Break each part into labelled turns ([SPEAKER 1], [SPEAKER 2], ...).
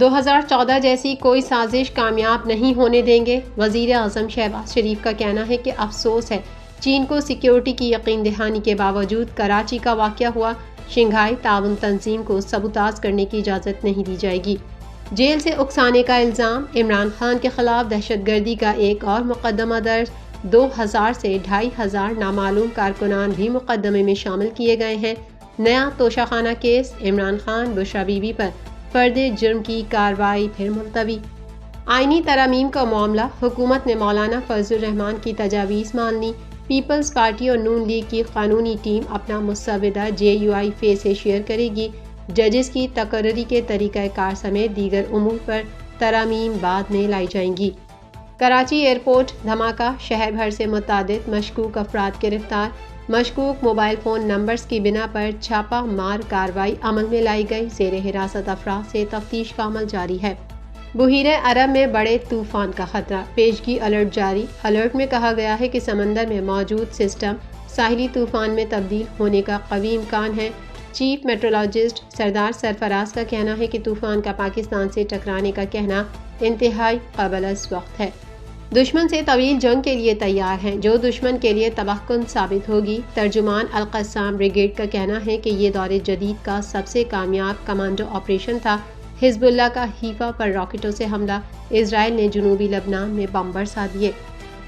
[SPEAKER 1] 2014 جیسی کوئی سازش کامیاب نہیں ہونے دیں گے۔ وزیر اعظم شہباز شریف کا کہنا ہے کہ افسوس ہے چین کو سیکیورٹی کی یقین دہانی کے باوجود کراچی کا واقعہ ہوا۔ شنگھائی تعاون تنظیم کو سبوتاژ کرنے کی اجازت نہیں دی جائے گی۔ جیل سے اکسانے کا الزام، عمران خان کے خلاف دہشت گردی کا ایک اور مقدمہ درج۔ 2000 سے 2500 نامعلوم کارکنان بھی مقدمے میں شامل کیے گئے ہیں۔ نیا توشہ خانہ case, Imran Khan Bushra be be پر فرد جرم کی کارروائی پھر ملتوی۔ آئینی ترامیم کا معاملہ، حکومت نے مولانا فضل الرحمان کی تجاویز مان لی۔ پیپلز پارٹی اور نون لیگ کی قانونی ٹیم اپنا مسودہ JUI سے شیئر کرے گی۔ ججز کی تقرری کے طریقہ کار سمیت دیگر امور پر ترامیم بعد میں لائی جائیں گی۔ کراچی ایئرپورٹ دھماکہ، شہر بھر سے متعدد مشکوک افراد گرفتار۔ مشکوک موبائل فون نمبرز کی بنا پر چھاپہ مار کارروائی عمل میں لائی گئی۔ زیر حراست افراد سے تفتیش کا عمل جاری ہے۔ بحیرہ عرب میں بڑے طوفان کا خطرہ، پیشگی الرٹ جاری۔ الرٹ میں کہا گیا ہے کہ سمندر میں موجود سسٹم ساحلی طوفان میں تبدیل ہونے کا قوی امکان ہے۔ چیف میٹرولوجسٹ سردار سرفراز کا کہنا ہے کہ طوفان کا پاکستان سے ٹکرانے کا کہنا انتہائی قابل وقت ہے۔ دشمن سے طویل جنگ کے لیے تیار ہیں، جو دشمن کے لیے تباہ کن ثابت ہوگی۔ ترجمان القسام بریگیڈ کا کہنا ہے کہ یہ دور جدید کا سب سے کامیاب کمانڈو آپریشن تھا۔ حزب اللہ کا حیفا پر راکٹوں سے حملہ، اسرائیل نے جنوبی لبنان میں بم برسا دیے۔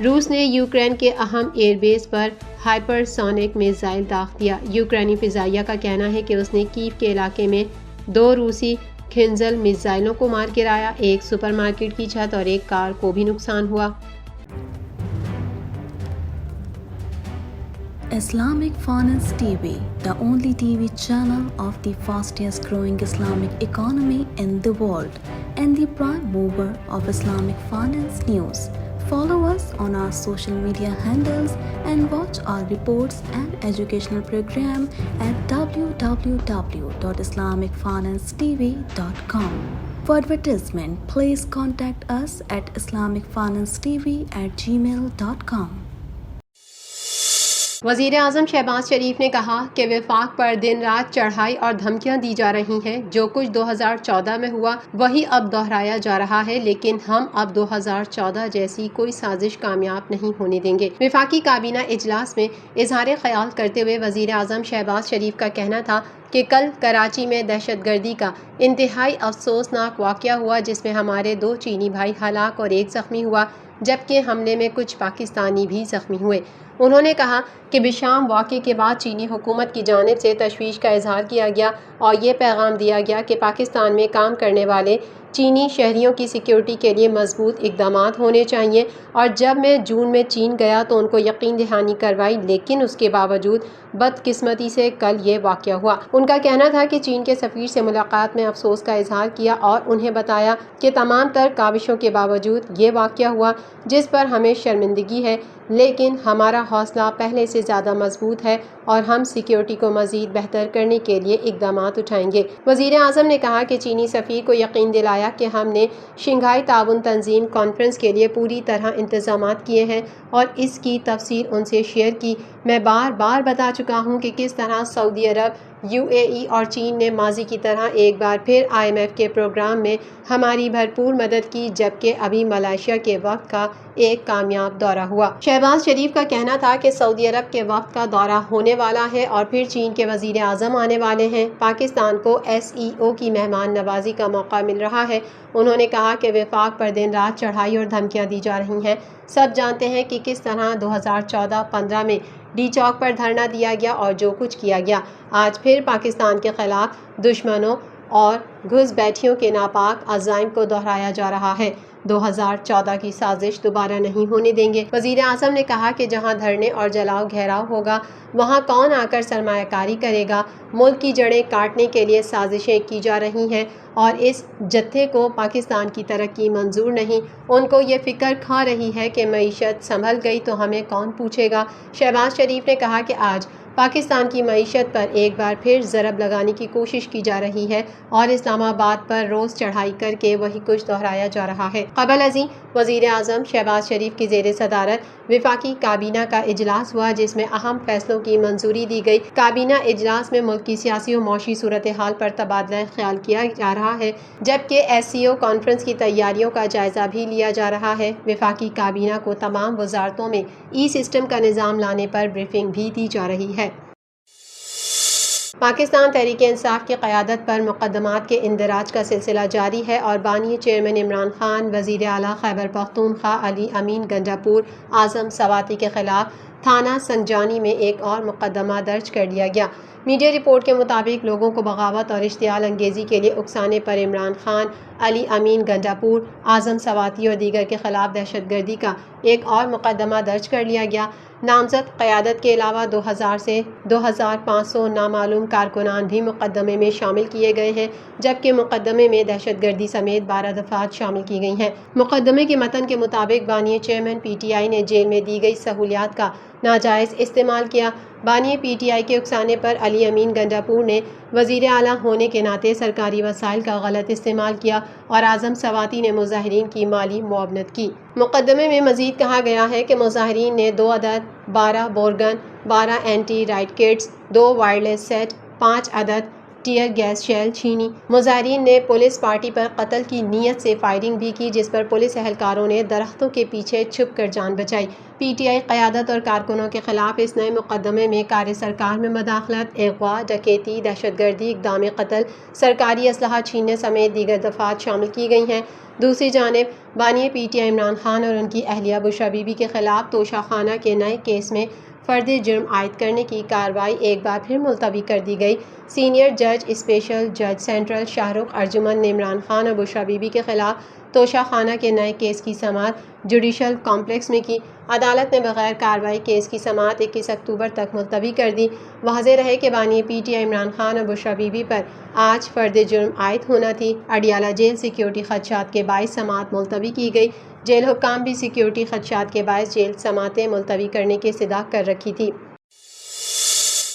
[SPEAKER 1] روس نے یوکرین کے اہم ایئر بیس پر ہائپر سونک میزائل داغ دیا۔ یوکرینی فضائیہ کا کہنا ہے کہ اس نے کیف کے علاقے میں 2 روسی کھنزل میزائلوں کو مار گرایا۔ ایک سپر مارکیٹ کی چھت اور ایک کار کو بھی نقصان ہوا۔
[SPEAKER 2] Islamic Finance TV, the only TV channel of the fastest growing Islamic economy in the world and the prime mover of Islamic finance news. Follow us on our social media handles and watch our reports and educational program at www.islamicfinancetv.com. For advertisement, please contact us at islamicfinancetv@gmail.com.
[SPEAKER 1] وزیر اعظم شہباز شریف نے کہا کہ وفاق پر دن رات چڑھائی اور دھمکیاں دی جا رہی ہیں۔ جو کچھ 2014 میں ہوا وہی اب دہرایا جا رہا ہے، لیکن ہم اب 2014 جیسی کوئی سازش کامیاب نہیں ہونے دیں گے۔ وفاقی کابینہ اجلاس میں اظہار خیال کرتے ہوئے وزیر اعظم شہباز شریف کا کہنا تھا کہ کل کراچی میں دہشت گردی کا انتہائی افسوسناک واقعہ ہوا، جس میں ہمارے 2 چینی بھائی ہلاک اور 1 زخمی ہوا، جبکہ حملے میں کچھ پاکستانی بھی زخمی ہوئے۔ انہوں نے کہا کہ بشام واقعے کے بعد چینی حکومت کی جانب سے تشویش کا اظہار کیا گیا اور یہ پیغام دیا گیا کہ پاکستان میں کام کرنے والے چینی شہریوں کی سیکیورٹی کے لیے مضبوط اقدامات ہونے چاہیے۔ اور جب میں جون میں چین گیا تو ان کو یقین دہانی کروائی، لیکن اس کے باوجود بدقسمتی سے کل یہ واقعہ ہوا۔ ان کا کہنا تھا کہ چین کے سفیر سے ملاقات میں افسوس کا اظہار کیا اور انہیں بتایا کہ تمام تر کاوشوں کے باوجود یہ واقعہ ہوا، جس پر ہمیں شرمندگی ہے، لیکن ہمارا حوصلہ پہلے سے زیادہ مضبوط ہے اور ہم سیکیورٹی کو مزید بہتر کرنے کے لیے اقدامات اٹھائیں گے۔ وزیر اعظم نے کہا کہ چینی سفیر کو یقین دلایا کہ ہم نے شنگھائی تعاون تنظیم کانفرنس کے لیے پوری طرح انتظامات کیے ہیں اور اس کی تفصیل ان سے شیئر کی۔ میں بار بار بتا چکا ہوں کہ کس طرح سعودی عرب، UAE اور چین نے ماضی کی طرح ایک بار پھر IMF کے پروگرام میں ہماری بھرپور مدد کی، جبکہ ابھی ملائیشیا کے وفد کا ایک کامیاب دورہ ہوا۔ شہباز شریف کا کہنا تھا کہ سعودی عرب کے وفد کا دورہ ہونے والا ہے اور پھر چین کے وزیر اعظم آنے والے ہیں۔ پاکستان کو SEO کی مہمان نوازی کا موقع مل رہا ہے۔ انہوں نے کہا کہ وفاق پر دن رات چڑھائی اور دھمکیاں دی جا رہی ہیں۔ سب جانتے ہیں کہ کس طرح 2014-15 میں ڈی چوک پر دھرنا دیا گیا اور جو کچھ کیا گیا۔ آج پھر پاکستان کے خلاف دشمنوں اور گھس بیٹھیوں کے ناپاک عزائم کو دہرایا جا رہا ہے۔ 2014 کی سازش دوبارہ نہیں ہونے دیں گے۔ وزیر اعظم نے کہا کہ جہاں دھرنے اور جلاؤ گھیراؤ ہوگا وہاں کون آ کر سرمایہ کاری کرے گا۔ ملک کی جڑیں کاٹنے کے لیے سازشیں کی جا رہی ہیں اور اس جتھے کو پاکستان کی ترقی منظور نہیں۔ ان کو یہ فکر کھا رہی ہے کہ معیشت سنبھل گئی تو ہمیں کون پوچھے گا۔ شہباز شریف نے کہا کہ آج پاکستان کی معیشت پر ایک بار پھر ضرب لگانے کی کوشش کی جا رہی ہے اور اسلام آباد پر روز چڑھائی کر کے وہی کچھ دہرایا جا رہا ہے۔ قبل ازیں وزیر اعظم شہباز شریف کی زیر صدارت وفاقی کابینہ کا اجلاس ہوا، جس میں اہم فیصلوں کی منظوری دی گئی۔ کابینہ اجلاس میں ملک کی سیاسی و معاشی صورتحال پر تبادلہ خیال کیا جا رہا ہے، جبکہ SCO کانفرنس کی تیاریوں کا جائزہ بھی لیا جا رہا ہے۔ وفاقی کابینہ کو تمام وزارتوں میں سسٹم کا نظام لانے پر بریفنگ بھی دی جا رہی ہے۔ پاکستان تحریک انصاف کی قیادت پر مقدمات کے اندراج کا سلسلہ جاری ہے اور بانی چیئرمین عمران خان، وزیر اعلیٰ خیبر پختونخوا علی امین گنڈاپور اعظم سواتی کے خلاف تھانہ سنجانی میں ایک اور مقدمہ درج کر لیا گیا۔ میڈیا رپورٹ کے مطابق لوگوں کو بغاوت اور اشتعال انگیزی کے لیے اکسانے پر عمران خان، علی امین گنڈاپور اعظم سواتی اور دیگر کے خلاف دہشت گردی کا ایک اور مقدمہ درج کر لیا گیا۔ نامزد قیادت کے علاوہ 2000 سے 2500 نامعلوم کارکنان بھی مقدمے میں شامل کیے گئے ہیں، جبکہ مقدمے میں دہشت گردی سمیت 12 دفعات شامل کی گئی ہیں۔ مقدمے کے متن کے مطابق بانی چیئرمین PTI نے جیل میں دی گئی سہولیات کا ناجائز استعمال کیا۔ بانی PTI کے اکسانے پر علی امین گنڈاپور نے وزیر اعلیٰ ہونے کے ناطے سرکاری وسائل کا غلط استعمال کیا اور اعظم سواتی نے مظاہرین کی مالی معاونت کی۔ مقدمے میں مزید کہا گیا ہے کہ مظاہرین نے 2 عدد 12 بورگن، 12 anti riot kits, 2 wireless set, 5 عدد ٹیئر گیس شیل چھینی۔ مظاہرین نے پولیس پارٹی پر قتل کی نیت سے فائرنگ بھی کی، جس پر پولیس اہلکاروں نے درختوں کے پیچھے چھپ کر جان بچائی۔ PTI قیادت اور کارکنوں کے خلاف اس نئے مقدمے میں کار سرکار میں مداخلت، اغوا، ڈکیتی، دہشت گردی، اقدام قتل، سرکاری اسلحہ چھیننے سمیت دیگر دفعات شامل کی گئی ہیں۔ دوسری جانب بانی PTI عمران خان اور ان کی اہلیہ بشریٰ بی بی کے خلاف توشہ خانہ کے نئے کیس میں فرد جرم عائد کرنے کی کارروائی ایک بار پھر ملتوی کر دی گئی۔ سینئر جج اسپیشل جج سینٹرل شاہ رخ ارجمن نے عمران خان اور بشریٰ بی بی کے خلاف توشہ خانہ کے نئے کیس کی سماعت جوڈیشل کمپلیکس میں کی۔ عدالت نے بغیر کارروائی کیس کی سماعت 21 اکتوبر تک ملتوی کر دی۔ واضح رہے کہ بانی PTI عمران خان اور بشریٰ بی بی پر آج فرد جرم عائد ہونا تھی۔ اڈیالہ جیل سیکیورٹی خدشات کے باعث سماعت ملتوی کی گئی۔ جیل حکام بھی سیکیورٹی خدشات کے باعث جیل سماعتیں ملتوی کرنے کی استدعا کر رکھی تھی۔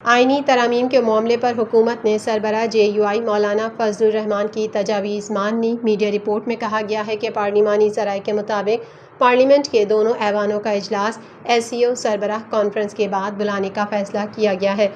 [SPEAKER 1] آئینی ترامیم کے معاملے پر حکومت نے سربراہ JUI مولانا فضل الرحمان کی تجاویز مان لی۔ میڈیا رپورٹ میں کہا گیا ہے کہ پارلیمانی ذرائع کے مطابق پارلیمنٹ کے دونوں ایوانوں کا اجلاس SCO سربراہ کانفرنس کے بعد بلانے کا فیصلہ کیا گیا ہے۔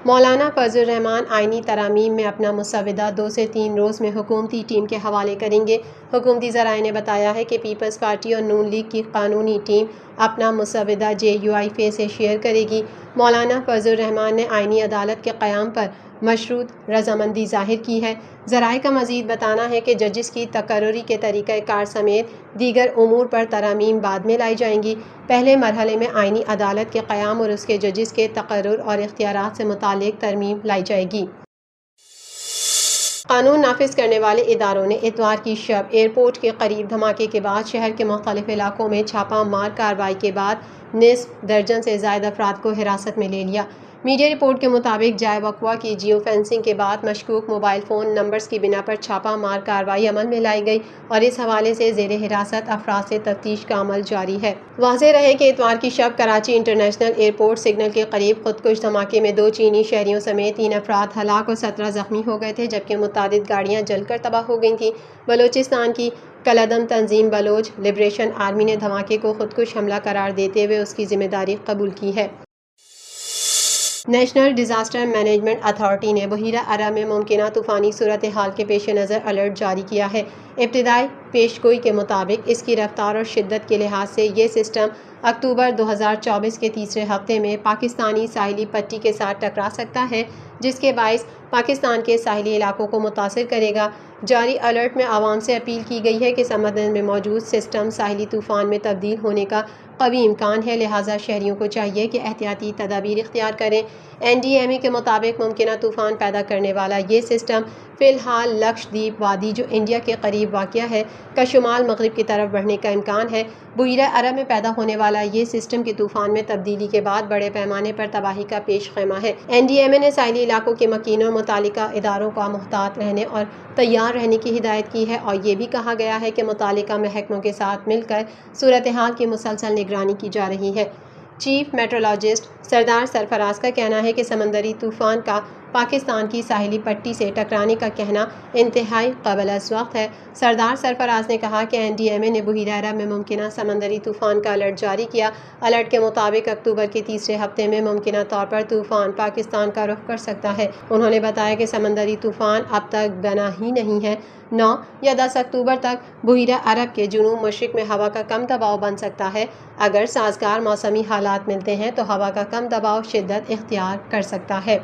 [SPEAKER 1] مولانا فضل الرحمان آئینی ترامیم میں اپنا مسودہ 2 سے 3 روز میں حکومتی ٹیم کے حوالے کریں گے۔ حکومتی ذرائع نے بتایا ہے کہ پیپلز پارٹی اور نون لیگ کی قانونی ٹیم اپنا مسودہ JUI فے سے شیئر کرے گی۔ مولانا فضل الرحمان نے آئینی عدالت کے قیام پر مشروط رضامندی ظاہر کی ہے۔ ذرائع کا مزید بتانا ہے کہ ججز کی تقرری کے طریقہ کار سمیت دیگر امور پر ترامیم بعد میں لائی جائیں گی۔ پہلے مرحلے میں آئینی عدالت کے قیام اور اس کے ججز کے تقرر اور اختیارات سے متعلق ترمیم لائی جائے گی۔ قانون نافذ کرنے والے اداروں نے اتوار کی شب ایئرپورٹ کے قریب دھماکے کے بعد شہر کے مختلف علاقوں میں چھاپہ مار کارروائی کے بعد نصف درجن سے زائد افراد کو حراست میں لے لیا۔ میڈیا رپورٹ کے مطابق جائے وقوع کی جیو فینسنگ کے بعد مشکوک موبائل فون نمبرز کی بنا پر چھاپہ مار کارروائی عمل میں لائی گئی اور اس حوالے سے زیر حراست افراد سے تفتیش کا عمل جاری ہے۔ واضح رہے کہ اتوار کی شب کراچی انٹرنیشنل ایئرپورٹ سگنل کے قریب خودکش دھماکے میں 2 چینی شہریوں سمیت 3 افراد ہلاک اور 17 زخمی ہو گئے تھے، جبکہ متعدد گاڑیاں جل کر تباہ ہو گئی تھیں۔ بلوچستان کی کالعدم تنظیم بلوچ لبریشن آرمی نے دھماکے کو خودکش حملہ قرار دیتے ہوئے اس کی ذمہ داری قبول کی ہے۔ نیشنل ڈیزاسٹر مینجمنٹ اتھارٹی نے بحیرہ عرب میں ممکنہ طوفانی صورتحال کے پیش نظر الرٹ جاری کیا ہے۔ ابتدائی پیشگوئی کے مطابق اس کی رفتار اور شدت کے لحاظ سے یہ سسٹم اکتوبر 2024 کے تیسرے ہفتے میں پاکستانی ساحلی پٹی کے ساتھ ٹکرا سکتا ہے، جس کے باعث پاکستان کے ساحلی علاقوں کو متاثر کرے گا۔ جاری الرٹ میں عوام سے اپیل کی گئی ہے کہ سمندر میں موجود سسٹم ساحلی طوفان میں تبدیل ہونے کا قوی امکان ہے، لہٰذا شہریوں کو چاہیے کہ احتیاطی تدابیر اختیار کریں۔ NDMA کے مطابق ممکنہ طوفان پیدا کرنے والا یہ سسٹم فی الحال لکشدیپ وادی، جو انڈیا کے قریب واقع ہے، کا شمال مغرب کی طرف بڑھنے کا امکان ہے۔ بحیرہ عرب میں پیدا ہونے والا یہ سسٹم کے طوفان میں تبدیلی کے بعد بڑے پیمانے پر تباہی کا پیش خیمہ ہے۔ NDMA نے ساحلی علاقوں کے مکینوں اور متعلقہ اداروں کا محتاط رہنے اور تیار رہنے کی ہدایت کی ہے، اور یہ بھی کہا گیا ہے کہ متعلقہ محکموں کے ساتھ مل کر صورتحال کی مسلسل نگرانی کی جا رہی ہے۔ چیف میٹرولوجسٹ سردار سرفراز کا کہنا ہے کہ سمندری طوفان کا پاکستان کی ساحلی پٹی سے ٹکرانے کا کہنا انتہائی قابل وقت ہے۔ سردار سرفراز نے کہا کہ NDMA نے بحیرہ عرب میں ممکنہ سمندری طوفان کا الرٹ جاری کیا۔ الرٹ کے مطابق اکتوبر کے تیسرے ہفتے میں ممکنہ طور پر طوفان پاکستان کا رخ کر سکتا ہے۔ انہوں نے بتایا کہ سمندری طوفان اب تک بنا ہی نہیں ہے۔ 9 یا 10 اکتوبر تک بحیرہ عرب کے جنوب مشرق میں ہوا کا کم دباؤ بن سکتا ہے۔ اگر سازگار موسمی حالات ملتے ہیں تو ہوا کا کم دباؤ شدت اختیار کر سکتا ہے۔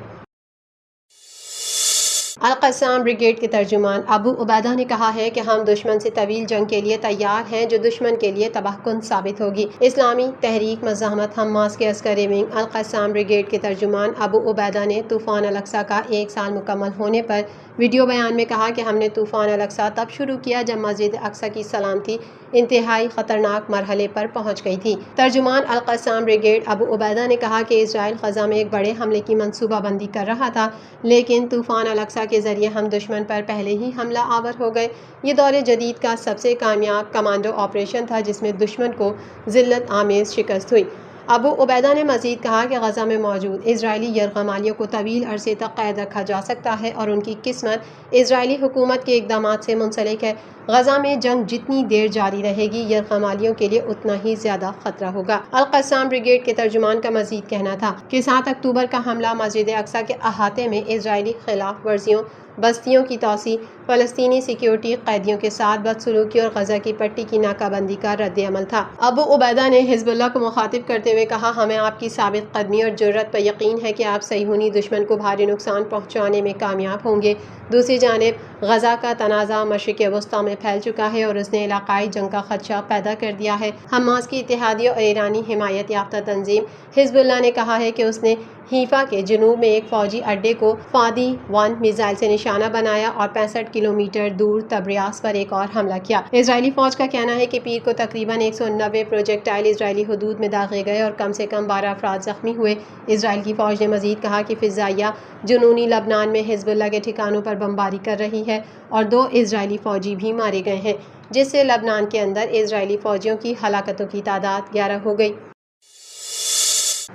[SPEAKER 1] القصام بریگیڈ کے ترجمان ابو عبیدہ نے کہا ہے کہ ہم دشمن سے طویل جنگ کے لیے تیار ہیں جو دشمن کے لیے تباہ کن ثابت ہوگی۔ اسلامی تحریک مزاحمت حماس کے عسکری ونگ القصام بریگیڈ کے ترجمان ابو عبیدہ نے طوفان الاقصی کا 1 سال مکمل ہونے پر ویڈیو بیان میں کہا کہ ہم نے طوفان الاقصی تب شروع کیا جب مسجد اقصی کی سلامتی انتہائی خطرناک مرحلے پر پہنچ گئی تھی۔ ترجمان القصام بریگیڈ ابو عبیدہ نے کہا کہ اسرائیل غزہ میں ایک بڑے حملے کی منصوبہ بندی کر رہا تھا، لیکن طوفان الاقصی کے ذریعے ہم دشمن پر پہلے ہی حملہ آور ہو گئے۔ یہ دور جدید کا سب سے کامیاب کمانڈو آپریشن تھا جس میں دشمن کو ذلت آمیز شکست ہوئی۔ ابو عبیدہ نے مزید کہا کہ غزہ میں موجود اسرائیلی یرغمالیوں کو طویل عرصے تک قید رکھا جا سکتا ہے اور ان کی قسمت اسرائیلی حکومت کے اقدامات سے منسلک ہے۔ غزہ میں جنگ جتنی دیر جاری رہے گی یرغمالیوں کے لیے اتنا ہی زیادہ خطرہ ہوگا۔ القصام بریگیڈ کے ترجمان کا مزید کہنا تھا کہ 7 اکتوبر کا حملہ مسجد اقصی کے احاطے میں اسرائیلی خلاف ورزیوں، بستیوں کی توسیع، فلسطینی سیکیورٹی قیدیوں کے ساتھ بدسلوکی اور غزہ کی پٹی کی ناکہ بندی کا رد عمل تھا۔ ابو عبیدہ نے حزب اللہ کو مخاطب کرتے ہوئے کہا، ہمیں آپ کی ثابت قدمی اور جرأت پر یقین ہے کہ آپ صہیونی دشمن کو بھاری نقصان پہنچانے میں کامیاب ہوں گے۔ دوسری جانب غزہ کا تنازع مشرق وسطیٰ میں پھیل چکا ہے اور اس نے علاقائی جنگ کا خدشہ پیدا کر دیا ہے۔ حماس کی اتحادی اور ایرانی حمایت یافتہ تنظیم حزب اللہ نے کہا ہے کہ اس نے حیفا کے جنوب میں ایک فوجی اڈے کو فادی 1 میزائل سے نشانہ بنایا اور 65 کلومیٹر دور طبریاس پر ایک اور حملہ کیا۔ اسرائیلی فوج کا کہنا ہے کہ پیر کو تقریباً 190 پروجیکٹائل اسرائیلی حدود میں داغے گئے اور کم سے کم 12 افراد زخمی ہوئے۔ اسرائیل کی فوج نے مزید کہا کہ فضائیہ جنوبی لبنان میں حزب اللہ کے ٹھکانوں پر بمباری کر رہی ہے اور 2 اسرائیلی فوجی بھی مارے گئے ہیں، جس سے لبنان کے اندر اسرائیلی فوجیوں کی ہلاکتوں کی تعداد 11 ہو گئی۔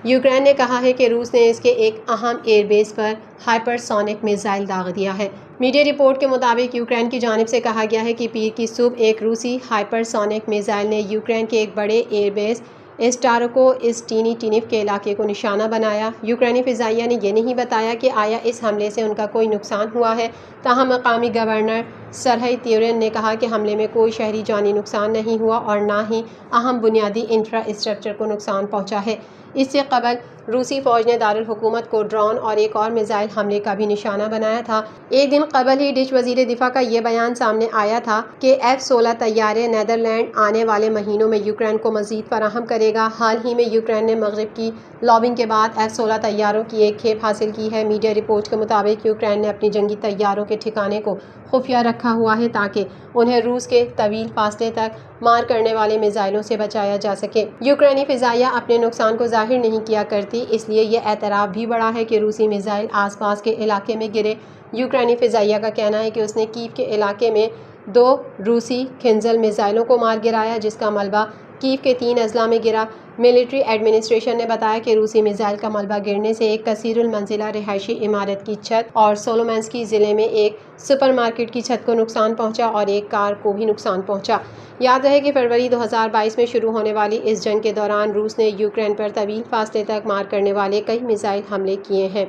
[SPEAKER 1] یوکرین نے کہا ہے کہ روس نے اس کے ایک اہم ایئر بیس پر ہائپر سونک میزائل داغ دیا ہے۔ میڈیا رپورٹ کے مطابق یوکرین کی جانب سے کہا گیا ہے کہ پیر کی صبح ایک روسی ہائپر سونک میزائل نے یوکرین کے ایک بڑے ایئر بیس اسٹاروکو اسٹینیٹینیف کے علاقے کو نشانہ بنایا۔ یوکرینی فضائیہ نے یہ نہیں بتایا کہ آیا اس حملے سے ان کا کوئی نقصان ہوا ہے، تاہم مقامی گورنر سرہی تیورین نے کہا کہ حملے میں کوئی شہری جانی نقصان نہیں ہوا اور نہ ہی اہم بنیادی انفراسٹرکچر کو نقصان پہنچا ہے۔ اس سے قبل روسی فوج نے دارالحکومت کو ڈرون اور ایک اور میزائل حملے کا بھی نشانہ بنایا تھا۔ ایک دن قبل ہی ڈچ وزیر دفاع کا یہ بیان سامنے آیا تھا کہ F-16 طیارے نیدرلینڈ آنے والے مہینوں میں یوکرین کو مزید فراہم کرے گا۔ حال ہی میں یوکرین نے مغرب کی لابنگ کے بعد F-16 طیاروں کی ایک کھیپ حاصل کی ہے۔ میڈیا رپورٹ کے مطابق یوکرین نے اپنی جنگی طیاروں کے ٹھکانے کو خفیہ رکھا ہوا ہے تاکہ انہیں روس کے طویل فاصلے تک مار کرنے والے میزائلوں سے بچایا جا سکے۔ یوکرینی فضائیہ اپنے نقصان کو ظاہر نہیں کیا کرتی، اس لیے یہ اعتراف بھی بڑھا ہے کہ روسی میزائل آس پاس کے علاقے میں گرے۔ یوکرینی فضائیہ کا کہنا ہے کہ اس نے کیف کے علاقے میں 2 روسی کنزل میزائلوں کو مار گرایا جس کا ملبہ کیف کے 3 اضلاع میں گرا۔ ملٹری ایڈمنسٹریشن نے بتایا کہ روسی میزائل کا ملبہ گرنے سے ایک کثیر المنزلہ رہائشی عمارت کی چھت اور سولومنسکی ضلع میں ایک سپر مارکیٹ کی چھت کو نقصان پہنچا اور ایک کار کو بھی نقصان پہنچا۔ یاد رہے کہ فروری 2022 میں شروع ہونے والی اس جنگ کے دوران روس نے یوکرین پر طویل فاصلے تک مار کرنے والے کئی میزائل حملے کیے ہیں۔